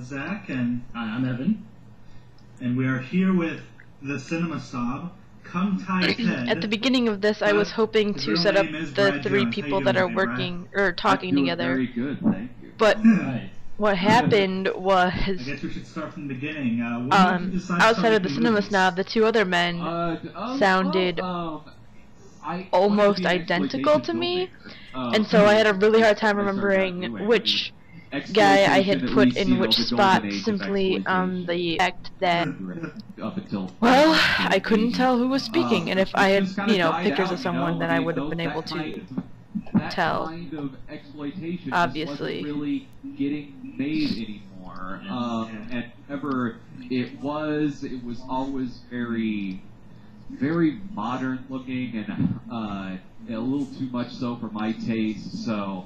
Zach, and I'm Evan. And we are here with the Cinema Snob, Kung Tai Ted. At the beginning of this, I was hoping to set up the three people that are working or talking together. Very good, thank you. But Right. what happened was, I guess we should start from the beginning. outside of the Cinema Snob, the two other men sounded almost identical to me, and so I had a really hard time remembering which guy I had put in which spot, simply on the fact that, well, I couldn't tell who was speaking, and if I had, pictures of someone, then I would have been able to tell, obviously. Really getting made anymore, and ever it was always very modern looking, and a little too much so for my taste, so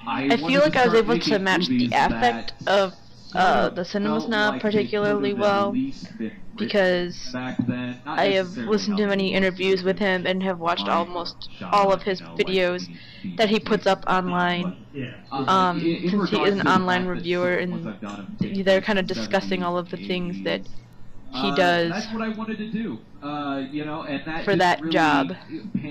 I feel like I was able to match the affect of the Cinema Snob particularly well, because I have listened to many interviews with him and have watched almost all of his videos that he puts up online, since he is an online reviewer, and they're kind of discussing all of the things that he does that's what I wanted to do, and that for that really job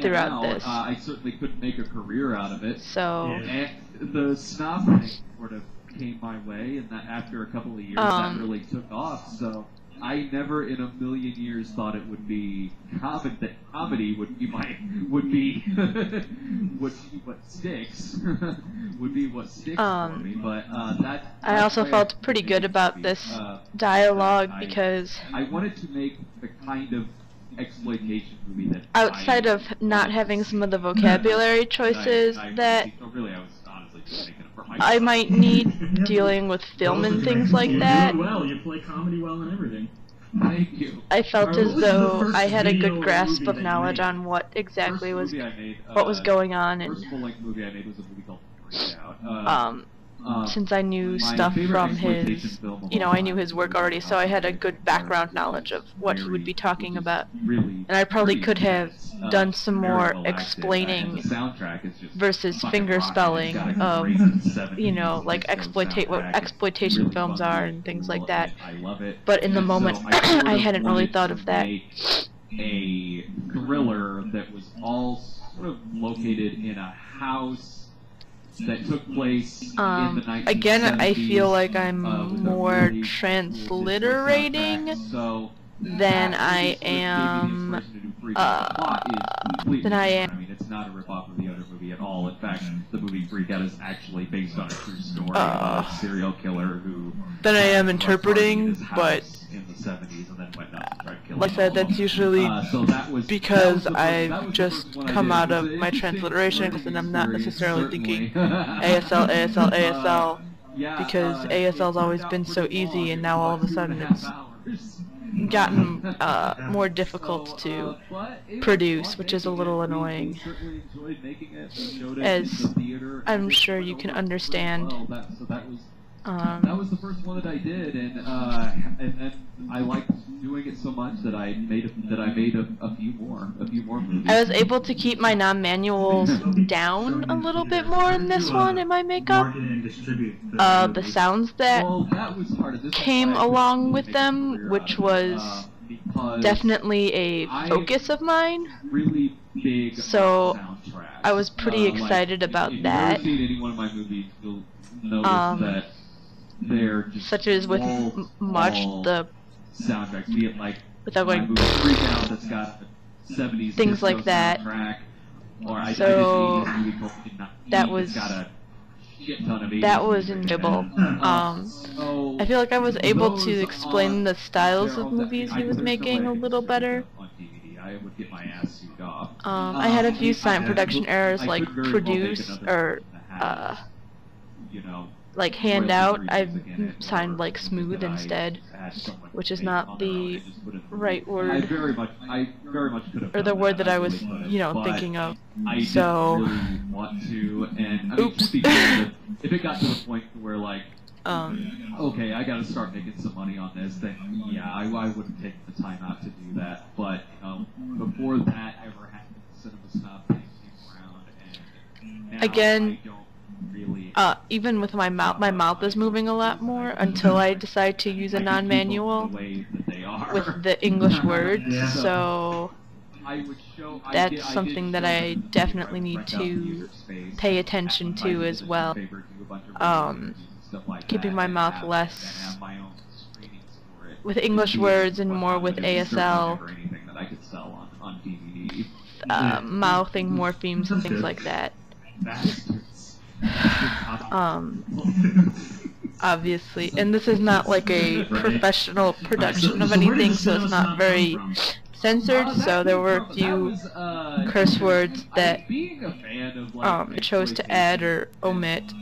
throughout out. this. I certainly couldn't make a career out of it. So, And the snob thing sort of came my way, and that after a couple of years, that really took off. So I never in a million years thought it would be that comedy would be what sticks would be what sticks for me. But I also felt pretty good about this dialogue because I wanted to make the kind of exploitation movie that outside of not having some of the vocabulary choices that really I was honestly just making it for myself. I might need dealing with film and things like that. You do well. You play comedy well and everything. Thank you. I felt as though I had a good grasp of knowledge on what exactly was going on, and first full-length movie I made was a movie called Breakout. since I knew stuff from his, I knew his work already, so I had a good background knowledge of what he would be talking about. And I probably could have done some more explaining versus finger spelling of, like what exploitation films are and things like that. But in the moment, I hadn't really thought of that. A thriller that was all sort of located in a house that took place in the 1970s. Again, I feel like I'm more transliterating than I am, I mean, it's not a ripoff of the other movie at all. In fact, the movie Breakout is actually based on a true story about a serial killer who than I am interpreting, but in the 70s and then went nuts and tried killing like I said, that's usually because I've that was just the first one I come did. out of my transliteration, because then I'm not necessarily thinking ASL, ASL, ASL, because ASL's always been so easy, and now all of a sudden it's gotten more difficult to produce, which is a little annoying, as I'm sure you can understand. That was the first one that I did, and then I liked doing it so much that I made a few more movies. I was able to keep my non-manuals down a little bit more in this one in my makeup. The sounds that came along with them, which was definitely a focus of mine. Really big so soundtrack. I was pretty excited about that. If you've ever seen any one of my movies, you'll notice that they're just such as with much the soundtracks, be it like without going movie Breakout that's got a 70s things like that. Soundtrack, or So I just movie called that was got a shit ton of 80s that was music. enjoyable. I feel like I was able to explain the styles of movies he was making a little better. On DVD, I would get my ass sued off. I had a few silent production errors, like produce or like hand out. I signed like smooth instead, which is not the right word, I very much could have or the word that I was, thinking of. I So, didn't really want to, and I mean, oops. if it got to the point where like, okay, I gotta start making some money on this, then yeah, I wouldn't take the time out to do that. But before that ever happened, Cinema Snob thing came around, and now Again, I don't really even with my mouth is moving a lot more until I decide to use a non-manual with the English words. Yeah. So that's something that I definitely need to pay attention to as well. Keeping my mouth less with English words and more with ASL, mouthing morphemes and things like that. Obviously, and this is not like a professional production of anything, so it's not very censored, so there were a few curse words that I chose to add or omit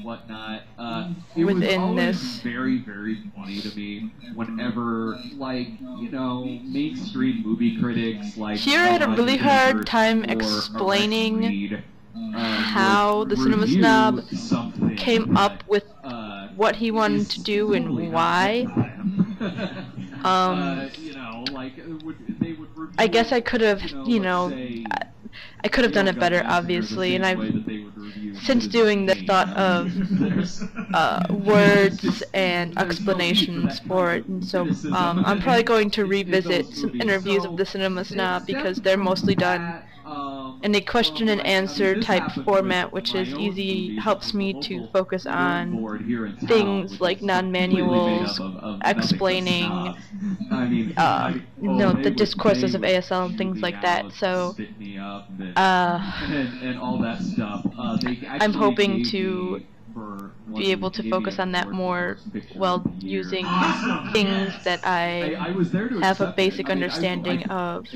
within this. Very, very funny to me whenever, like, you know, mainstream movie critics like here I had a really hard time explaining how the Cinema Snob came up with what he wanted to do and why. I guess I could have, you know, I could have done it better, obviously, and I've since doing this thought of words and explanations for it, and so I'm probably going to revisit some interviews of the Cinema Snob because they're mostly done in a question and answer type format, which is easy, helps me to focus on things like non-manuals, explaining the discourses of ASL and things like that. So and all that stuff. I'm hoping to be able to focus on that more while using things that I have a basic understanding of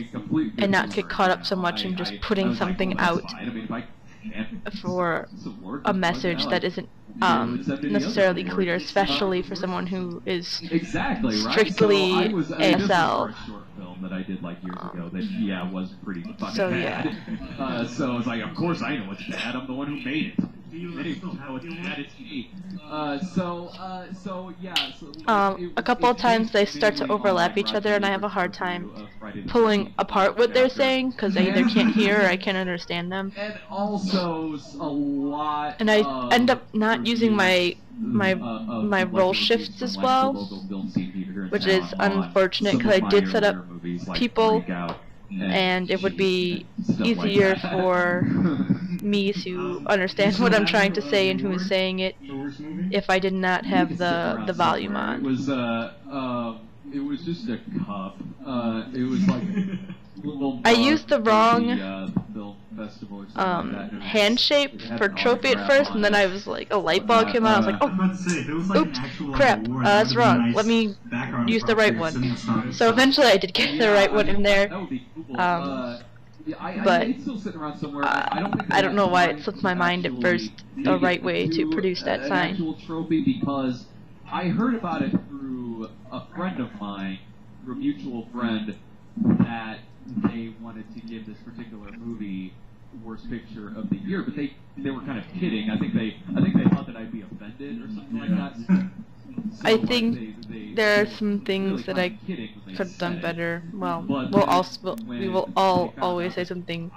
and not get caught up so much in just putting something out for a message that isn't necessarily clear, especially for someone who is strictly ASL. That I did like years ago that was pretty fucking so bad. Yeah. So it's like, of course I know it's bad. I'm the one who made it. How it's bad, it's me. A couple of times they start to overlap each other, and I have a hard time pulling apart what they're saying because I either can't hear or I can't understand them. And also a lot. And I end up not using my roll shifts as well, which is unfortunate because I did set up people, and it would be easier for me to understand what I'm trying to say and who is saying it if I did not have the volume on. It was just a cup. It was like I used the wrong hand shape for trophy at first, and then I was like, a light bulb came on. I was like, oh, oops, crap, that's wrong. Let me use the right one. So eventually I did get the right one in there. But I don't know why it slipped my mind at first the right way to produce that sign. Trophy because I heard about it through a friend of mine, a mutual friend, that they wanted to give this particular movie worst picture of the year, but they were kind of kidding. I think they thought that I'd be offended or something like that. So I think there are some things that I could have done better. Well, we will all always say something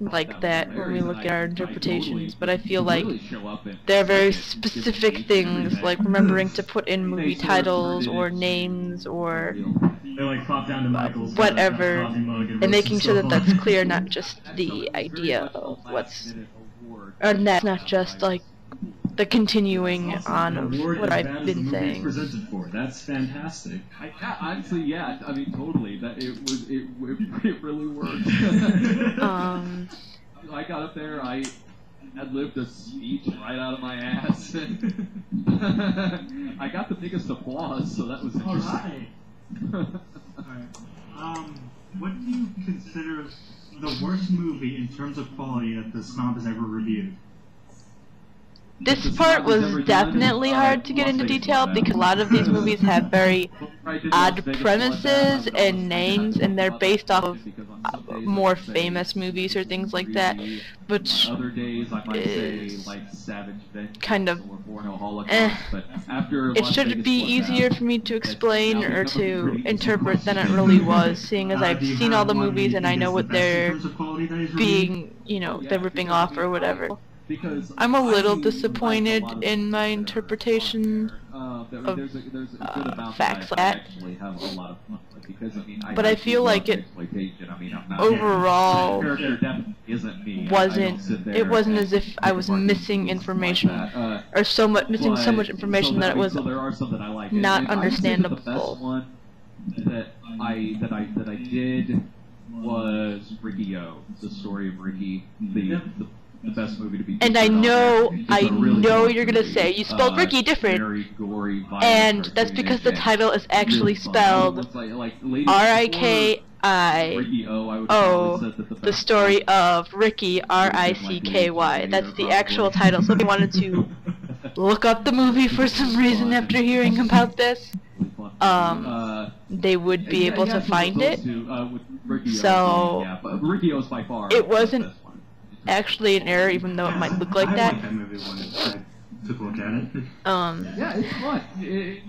like that when we look at our interpretations, but I feel like there are very specific things, like remembering to put in movie titles or names or whatever, and making sure that that's clear, not just the idea of what's, and that's not just like the continuing on of what I've been saying. Presented for. That's fantastic. Honestly, yeah. I mean, totally. That it really worked. I got up there. I ad-libbed a speech right out of my ass. I got the biggest applause, so that was interesting. Alright. What do you consider the worst movie in terms of quality that the Snob has ever reviewed? This part was definitely hard to get into detail because a lot of these movies have very odd premises and names, and they're based off of more famous movies or things like that, which is kind of it should be easier for me to explain or to interpret than it really was, seeing as I've seen all the movies and I know what they're being, you know, they're ripping off or whatever. because I'm a little disappointed in my interpretation of there's a good amount facts that like I that. actually have a lot of fun with, because I mean, But I feel like it exploitation. I mean, I'm not, overall the character definitely isn't me. it wasn't as if I was missing information or missing so much information that it was there are some that I like. not and I would say that the best understandable. one that I did was Ricky O, the story of Ricky, the best movie to be. And I know you're gonna say you spelled Ricky different, very gory, violent and that's cartoon, because the and title is actually really fun. spelled Ladies Ricky O, I would R-I-K-I-O, probably say that the story of Ricky, R-I-C-K-Y. That's the actual title. So if you wanted to look up the movie for some reason after hearing about this, they would be able to find it. So yeah, but Ricky O is by far it wasn't the best one. actually an error, even though it might look like I that. like that movie when I took a look at it. Yeah, it's fun.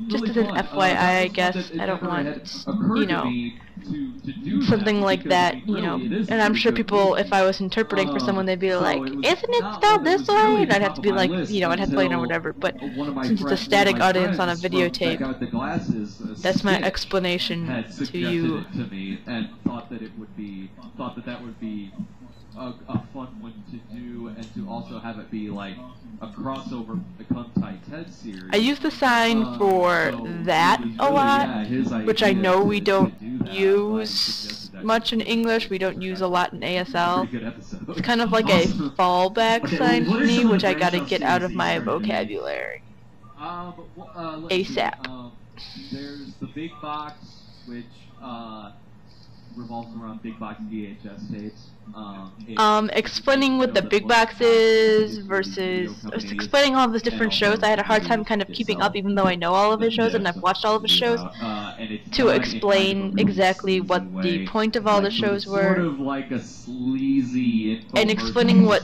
Just Really as an fun. FYI, I guess, I don't want, you know, something like that, you know, and I'm sure people, if I was interpreting for someone, they'd be like, isn't it spelled this way? And I'd have to be like, you know, I'd have to explain or whatever, but since it's a static audience on a videotape, that's my explanation to you. It to me and thought that that would be a fun one to do, and to also have it be like a crossover with the Kung Tai Ted series. I use the sign for that a lot, which I know we don't use much in English. We don't use a lot in ASL. It's kind of like a fallback sign for me, which I gotta get out of my vocabulary ASAP. There's the big box, which revolves around big box VHS tapes. Explaining what the big box is versus explaining all of his different shows. I had a hard time kind of keeping up, even though I know all of his shows and I've watched all of his shows, to explain exactly what the point of all the shows were, sort of like a sleazy and explaining what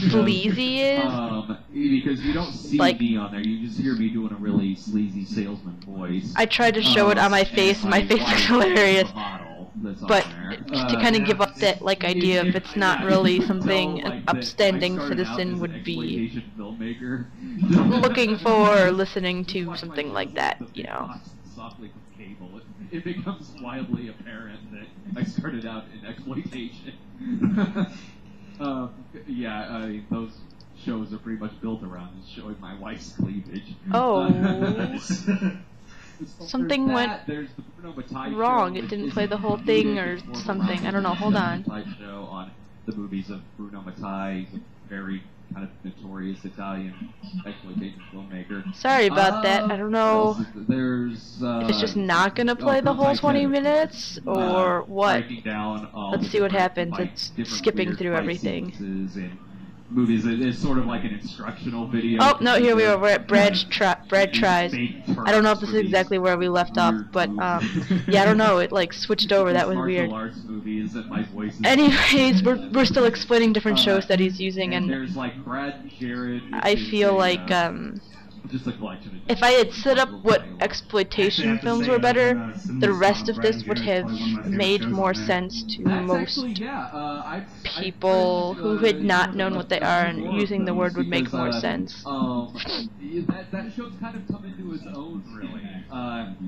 sleazy is. Because you don't see me on there, you just hear me doing a really sleazy salesman voice. I tried to show it on my face, and my face is hilarious. But to kind of give up that like idea of it's not really something an upstanding citizen would be looking for or listening to, something like that, you know. It becomes wildly apparent that I started out in exploitation. Yeah, those shows are pretty much built around showing my wife's cleavage. Oh. Something went wrong. It didn't play the whole thing or something. I don't know. Hold on. Show on the movies of Bruno Mattei, a very kind of notorious Italian exploitation filmmaker. Sorry about that. I don't know if it's just not gonna play the whole 20 minutes or what. Let's see what happens. It's skipping through everything. Movies, it's sort of like an instructional video. Oh no, here we are. We're at Brad Tries. I don't know if this is exactly where we left off, but yeah, I don't know. It like switched over. That was weird. Anyways, we're still explaining different shows that he's using, and there's like Brad Jared. I feel like just a collection of if I had set up what exploitation films were better, the rest of this would have made more sense to most people who had not known what they are, and using the word would make more sense. That show's kind of come into its own, really.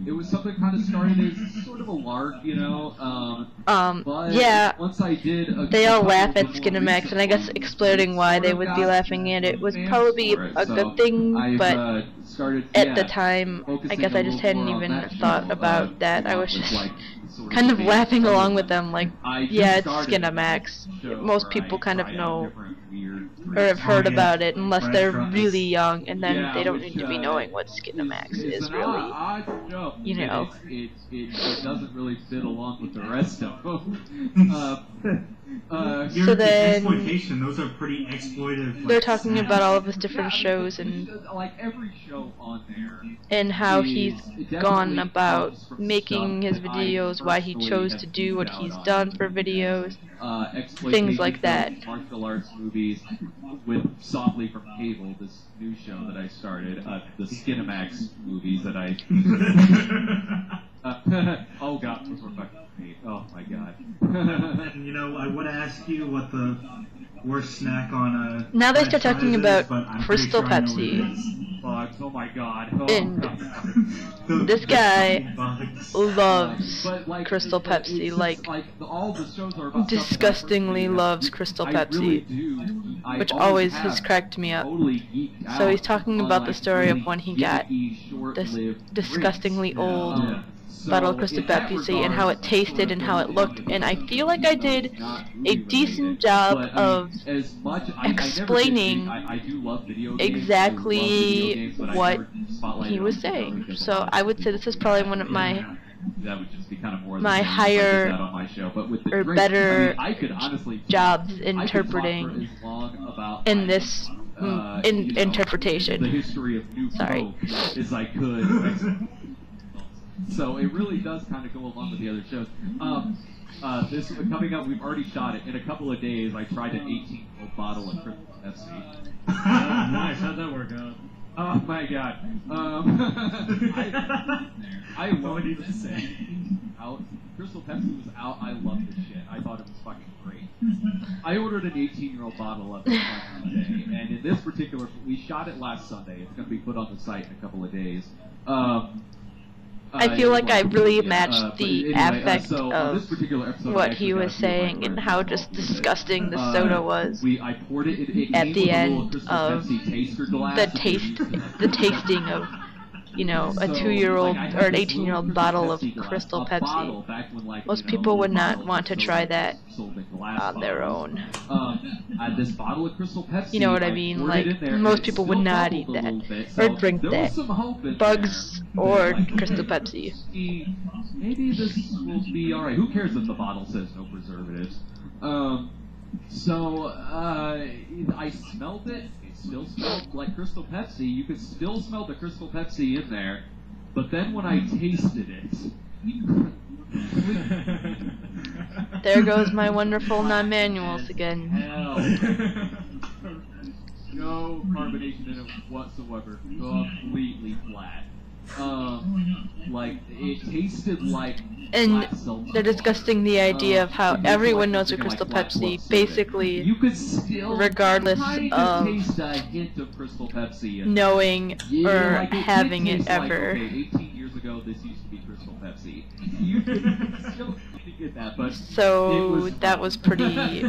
It was something kind of started as sort of a lark, you know. But yeah, once I did they all laugh at Skinamax, and I guess explaining why they would be laughing at it would probably be a good thing, but at the time, I guess I just hadn't even thought about that. I was just kind of laughing along with them, like, yeah, it's Skinamax. Most people kind of know or have heard about it, unless they're really young, and then they don't need to be knowing what Skinamax is, really. You know. It doesn't really fit along with the rest of them. So then, exploitation, those are pretty exploitive. Like, they're talking about all of his different shows and like every show on there, and how he's gone about making his videos, why he chose to do what he's done for videos, things like that. Martial arts movies with Softly from Cable, this new show that I started, the Skinamax movies that I. Oh God, those were fucking great. Oh my God. And you know, I would ask you what the worst snack on a. Now they start talking about Crystal Crystal Pepsi. Bugs, oh my god. And this guy loves Crystal Pepsi, like disgustingly loves Crystal Pepsi, which always has cracked me up. So he's talking about the story of when he got this disgustingly old bottle of Crystal Pepsi and how it tasted and how it looked, and I feel like I did a decent job of explaining exactly what he was saying. So I would say this is probably one of my higher or better jobs interpreting in this interpretation. Sorry. So it really does kind of go along with the other shows. This coming up, we've already shot it. In a couple of days, I tried an 18-year-old bottle of Crystal Pepsi. Nice. How'd that work out? Oh my god. I love need to say. Out. Crystal Pepsi was out. I loved the shit. I thought it was fucking great. I ordered an 18-year-old bottle of it last Sunday, and in this particular, we shot it last Sunday. It's going to be put on the site in a couple of days. I feel like I really matched the affect of what he was saying and how just disgusting the soda was at the end of the tasting of, you know, a 2-year-old or an 18-year-old bottle of Crystal Pepsi. Most people would not want to try that on their own. This bottle of Crystal Pepsi, you know what I mean? Like, most people would not eat that or drink that. Bugs or Crystal Pepsi. Maybe this will be alright. Who cares if the bottle says no preservatives? I smelled it. It still smelled like Crystal Pepsi. You could still smell the Crystal Pepsi in there. But then when I tasted it... There goes my wonderful non-manuals again. Hell. No carbonation in it whatsoever. Completely flat. Like, it tasted like... And they're discussing the idea of how everyone knows a Crystal Pepsi, basically, regardless of knowing or having it ever. 18 years ago, this used to be Crystal Pepsi. You still get that, but so that was pretty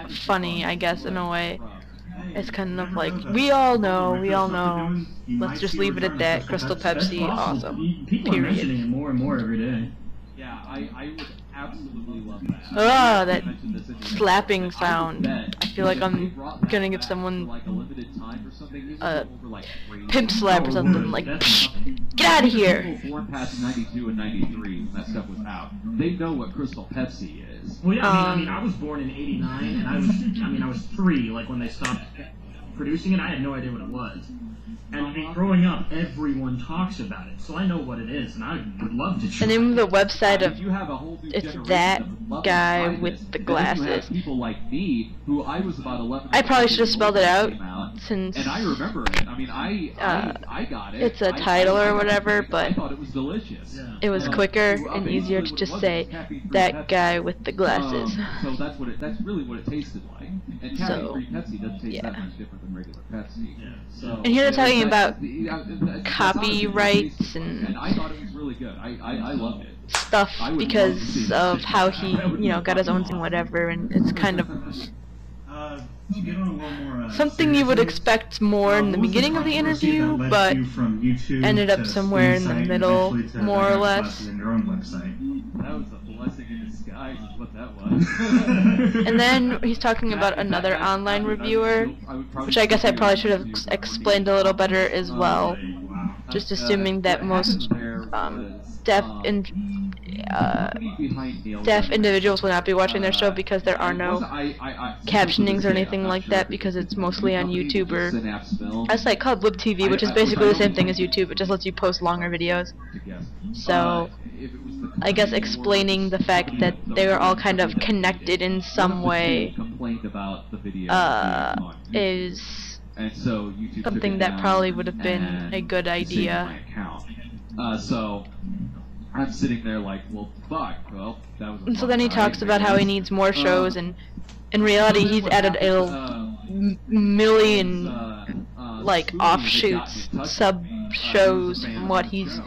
funny, I guess, in a way. It's kind of like, we all know. Let's just leave it at that. Crystal Pepsi, awesome. People are mentioning it more and more every day. Yeah, I would absolutely love that. Ah, that slapping sound. I feel like I'm gonna give someone a pimp slap or something, like, get out of here! People born past 92 and 93 when that stuff was out, they know what Crystal Pepsi is. Well, yeah, I mean, I was born in '89, and I was 3, like, when they stopped producing it. I had no idea what it was. And growing up, everyone talks about it, so I know what it is, and I would love to try. The name of the website of it's that guy with with the glasses. People like me, who I was about 11. I probably should have spelled it out, since and I remember it. I mean, I got it. It's a title or whatever, but I thought it was delicious. it was quicker and easier to just say that guy with the glasses. So that's really what it tasted like. And caffeine-free Pepsi doesn't taste that much different than regular Pepsi. Yeah. So And here they're talking about copyrights and I thought it was really good. I loved it. stuff because of how he, you know, got his own and whatever, and it's kind of To get on a little more, something you would expect more in the beginning of the interview, but ended up somewhere in the middle, more or less. In your own website. That was a blessing in disguise, is what that was. And then he's talking about another online reviewer, which I guess I probably should have explained a little better as well. Just assuming that most deaf individuals will not be watching their show because there are no captionings or anything like that, because it's mostly on YouTube or a site called Web TV, which is basically the same thing as YouTube. It just lets you post longer videos. So I guess explaining the fact that they are all kind of connected in some way is something that probably would have been a good idea. I'm sitting there like, well, fuck. Well, that was. And so then he talks about how he needs more shows, and in reality, he's added a million like offshoots, sub shows from what he's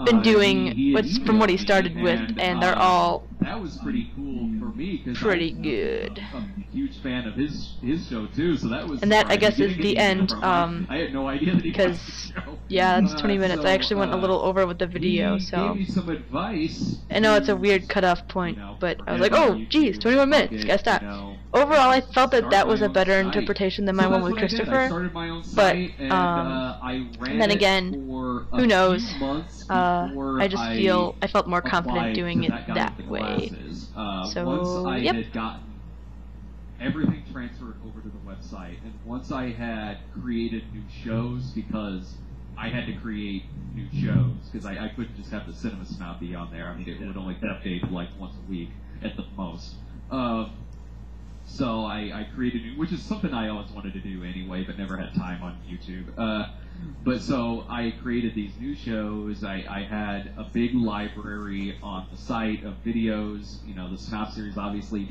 been doing, from what he started with, and they're all that was pretty cool for me because pretty good. I'm a huge fan of his show too, so that was. And that I guess is the end. I had no idea that he because yeah, that's 20 minutes. I actually went a little over with the video, so gave me some advice. I know it's a weird cutoff point, but I was like, oh, geez, 21 minutes, gotta stop. Overall, I felt that that was a better interpretation than my one with Christopher, but and then again, who knows? I just I felt more confident doing it that way. So, yep. Had gotten everything transferred over to the website, and once I had created new shows, because I had to create new shows, because I couldn't just have the Cinema Snob be on there. I mean, it would only update like once a week at the most. So I created new, which is something I always wanted to do anyway, but never had time on YouTube. But so I created these new shows. I had a big library on the site of videos. You know, the Snob series obviously